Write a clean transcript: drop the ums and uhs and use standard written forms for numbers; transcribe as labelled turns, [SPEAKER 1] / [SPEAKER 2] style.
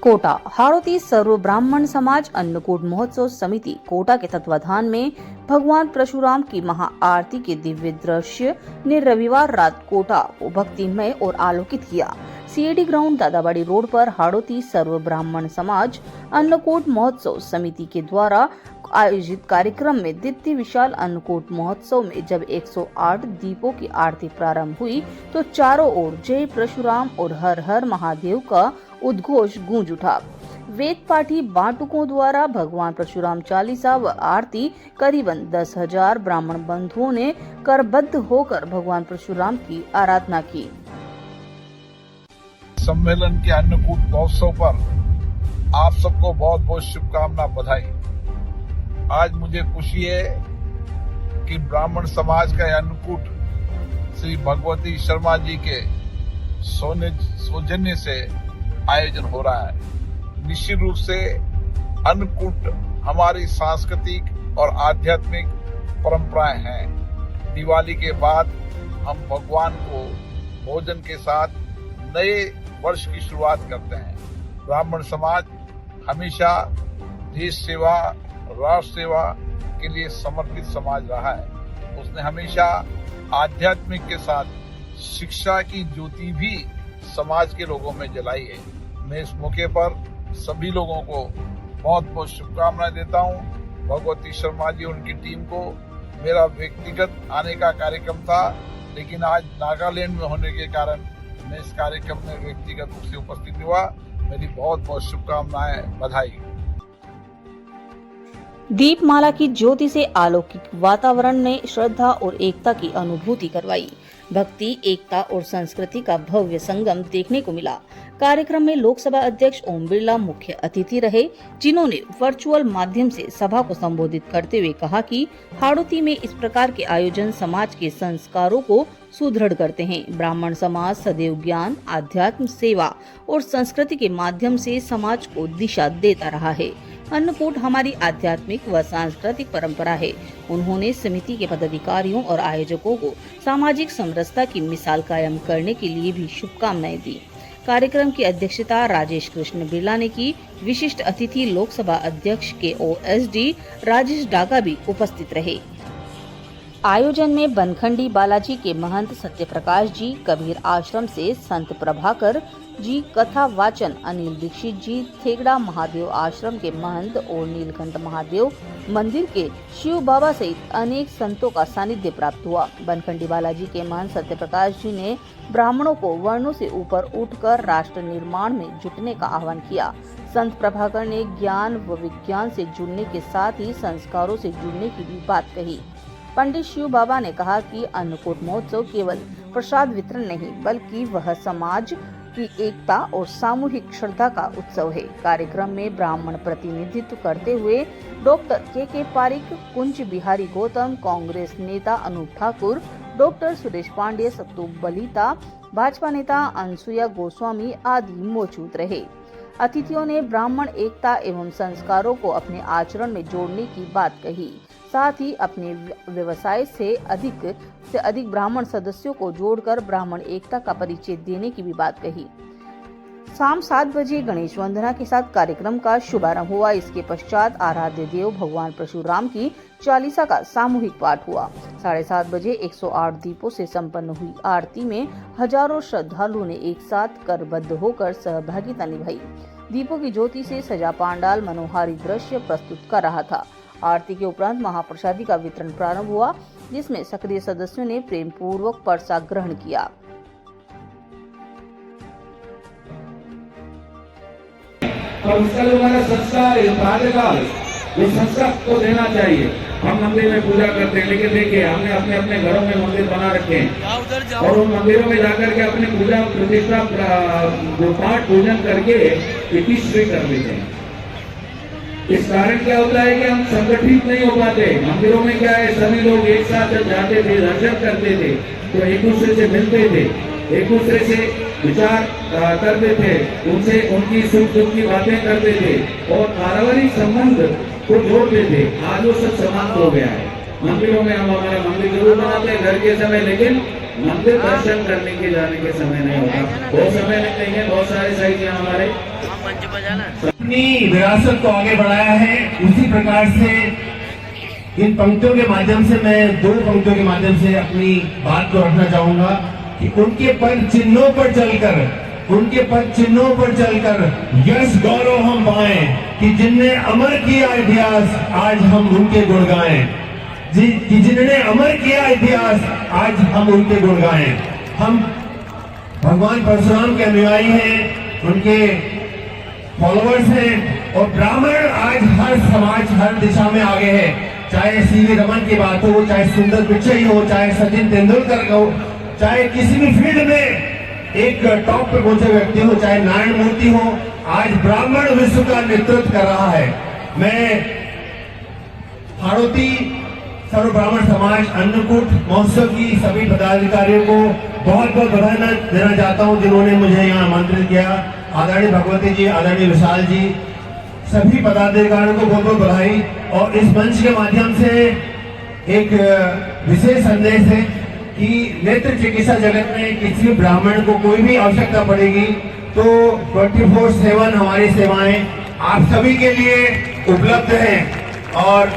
[SPEAKER 1] कोटा हाड़ौती सर्व ब्राह्मण समाज अन्नकूट महोत्सव समिति कोटा के तत्वाधान में भगवान परशुराम की महा आरती के दिव्य दृश्य ने रविवार रात कोटा को भक्तिमय और आलोकित किया। सीएडी ग्राउंड दादाबाड़ी रोड पर हाड़ौती सर्व ब्राह्मण समाज अन्नकूट महोत्सव समिति के द्वारा आयोजित कार्यक्रम में द्वितीय विशाल अन्नकूट महोत्सव में जब 108 दीपों की आरती प्रारंभ हुई तो चारों ओर जय परशुराम और हर हर महादेव का उद्घोष गूंज उठा। वेद पाठी बाटुकों द्वारा भगवान परशुराम चालीसा व आरती करीबन 10,000 ब्राह्मण बंधुओं ने करबद्ध होकर भगवान परशुराम की आराधना की।
[SPEAKER 2] सम्मेलन के अन्नकूट महोत्सव पर आप सबको बहुत बहुत शुभकामना, बधाई। आज मुझे खुशी है कि ब्राह्मण समाज का अन्नकूट श्री भगवती शर्मा जी के सौजन्य से आयोजन हो रहा है। निश्चित रूप से अन्नकूट हमारी सांस्कृतिक और आध्यात्मिक परंपराएं हैं। दिवाली के बाद हम भगवान को भोजन के साथ नए वर्ष की शुरुआत करते हैं। ब्राह्मण समाज हमेशा देश सेवा, राष्ट्र सेवा के लिए समर्पित समाज रहा है। उसने हमेशा आध्यात्मिक के साथ शिक्षा की ज्योति भी समाज के लोगों में जलाई है। मैं इस मौके पर सभी लोगों को बहुत बहुत शुभकामनाएं देता हूं। भगवती शर्मा जी उनकी टीम को, मेरा व्यक्तिगत आने का कार्यक्रम था, लेकिन आज नागालैंड में होने के कारण मैं इस कार्यक्रम में व्यक्तिगत रूप से उपस्थित हुआ। मेरी बहुत बहुत शुभकामनाएं, बधाई।
[SPEAKER 1] दीपमाला की ज्योति से अलौकिक वातावरण ने श्रद्धा और एकता की अनुभूति करवाई। भक्ति, एकता और संस्कृति का भव्य संगम देखने को मिला। कार्यक्रम में लोकसभा अध्यक्ष ओम बिरला मुख्य अतिथि रहे, जिन्होंने वर्चुअल माध्यम से सभा को संबोधित करते हुए कहा कि हाड़ौती में इस प्रकार के आयोजन समाज के संस्कारों को सुदृढ़ करते हैं। ब्राह्मण समाज सदैव ज्ञान, आध्यात्म, सेवा और संस्कृति के माध्यम से समाज को दिशा देता रहा है। अन्नकूट हमारी आध्यात्मिक व सांस्कृतिक परंपरा है। उन्होंने समिति के पदाधिकारियों और आयोजकों को सामाजिक समरसता की मिसाल कायम करने के लिए भी शुभकामनाएं दी। कार्यक्रम की अध्यक्षता राजेश कृष्ण बिरला ने की। विशिष्ट अतिथि लोकसभा अध्यक्ष के OSD राजेश डागा भी उपस्थित रहे। आयोजन में बनखंडी बालाजी के महंत सत्यप्रकाश जी, कबीर आश्रम से संत प्रभाकर जी, कथा वाचन अनिल दीक्षित जी, थेगड़ा महादेव आश्रम के महंत और नीलकंठ महादेव मंदिर के शिव बाबा सहित अनेक संतों का सानिध्य प्राप्त हुआ। बनखंडी बालाजी के महंत सत्यप्रकाश जी ने ब्राह्मणों को वर्णों से ऊपर उठकर राष्ट्र निर्माण में जुटने का आह्वान किया। संत प्रभाकर ने ज्ञान व विज्ञान से जुड़ने के साथ ही संस्कारों से जुड़ने की भी बात कही। पंडित शिव बाबा ने कहा कि अन्नकूट महोत्सव केवल प्रसाद वितरण नहीं, बल्कि वह समाज की एकता और सामूहिक श्रद्धा का उत्सव है। कार्यक्रम में ब्राह्मण प्रतिनिधित्व करते हुए डॉक्टर के पारिक, कुंज बिहारी गौतम, कांग्रेस नेता अनूप ठाकुर, डॉक्टर सुरेश पांडे, सत्तू बलिता, भाजपा नेता अनसुया गोस्वामी आदि मौजूद रहे। अतिथियों ने ब्राह्मण एकता एवं संस्कारों को अपने आचरण में जोड़ने की बात कही। साथ ही अपने व्यवसाय से अधिक ब्राह्मण सदस्यों को जोड़कर ब्राह्मण एकता का परिचय देने की भी बात कही। शाम 7 बजे गणेश वंदना के साथ कार्यक्रम का शुभारंभ हुआ। इसके पश्चात आराध्य देव भगवान परशुराम की चालीसा का सामूहिक पाठ हुआ। 7:30 बजे 108 दीपों से संपन्न हुई आरती में हजारों श्रद्धालुओं ने एक साथ करबद्ध होकर सहभागिता निभाई। दीपों की ज्योति से सजा पांडाल मनोहारी दृश्य प्रस्तुत कर रहा था। आरती के उपरांत महाप्रसादी का वितरण प्रारंभ हुआ, जिसमें सक्रिय सदस्यों ने प्रेम पूर्वक प्रसाद ग्रहण किया।
[SPEAKER 3] और उसका जो हमारा संस्कार है, बाल्यकाल, वो संस्कार को देना चाहिए। हम मंदिर में पूजा करते हैं, लेकिन देखिए हमने अपने अपने घरों में मंदिर बना रखे हैं और उन मंदिरों में जाकर के अपने पूजा प्रतिष्ठा पाठ पूजन करके प्रतिष्ठा कर देते हैं। इस कारण क्या होता है कि हम संगठित नहीं हो पाते। मंदिरों में क्या है, सभी लोग एक साथ जब जाते थे, दर्शन करते थे, तो एक दूसरे से मिलते थे, एक दूसरे से विचार करते थे, उनसे उनकी सुख दुख की बातें करते थे और पारिवारिक संबंध को जोड़ते थे। आज वो सब समाप्त हो गया है। मंदिरों में हम हमारा मंदिर जरूर बनाते हैं घर के समय, लेकिन मंदिर दर्शन करने के जाने के समय नहीं होता। बहुत समय नहीं है, बहुत सारे साइज हमारे
[SPEAKER 4] अपनी विरासत को आगे बढ़ाया है। उसी प्रकार से इन पंक्तियों के माध्यम से मैं 2 पंक्तियों के माध्यम से अपनी बात को रखना चाहूंगा कि उनके पद चिन्हों पर चलकर यश गौरव हम पाए कि जिनने अमर किया इतिहास आज हम उनके गुण गाएं, कि जिन्होंने अमर किया इतिहास आज हम उनके गुण गाएं। हम भगवान परशुराम के अनुयायी हैं, उनके फॉलोअर्स हैं और ब्राह्मण आज हर समाज हर दिशा में आगे है। चाहे सीवी रमन की बात हो, चाहे सुंदर पिचई हो, चाहे सचिन तेंदुलकर हो, चाहे किसी भी फील्ड में एक टॉप पे पहुंचे व्यक्ति हो, चाहे नारायण मूर्ति हो, आज ब्राह्मण विश्व का नेतृत्व कर रहा है। मैं हाड़ौती सर्व ब्राह्मण समाज अन्नकूट महोत्सव की सभी पदाधिकारियों को बहुत बहुत बधाई देना चाहता हूं जिन्होंने मुझे यहाँ आमंत्रित किया। आदरणीय भगवती जी, आदरणीय विशाल जी, सभी पदाधिकारियों को बहुत बहुत बधाई। और इस मंच के माध्यम से एक विशेष संदेश है कि नेत्र चिकित्सा जगत में किसी ब्राह्मण को कोई भी आवश्यकता पड़ेगी तो 24/7 हमारी सेवाएं आप सभी के लिए उपलब्ध हैं। और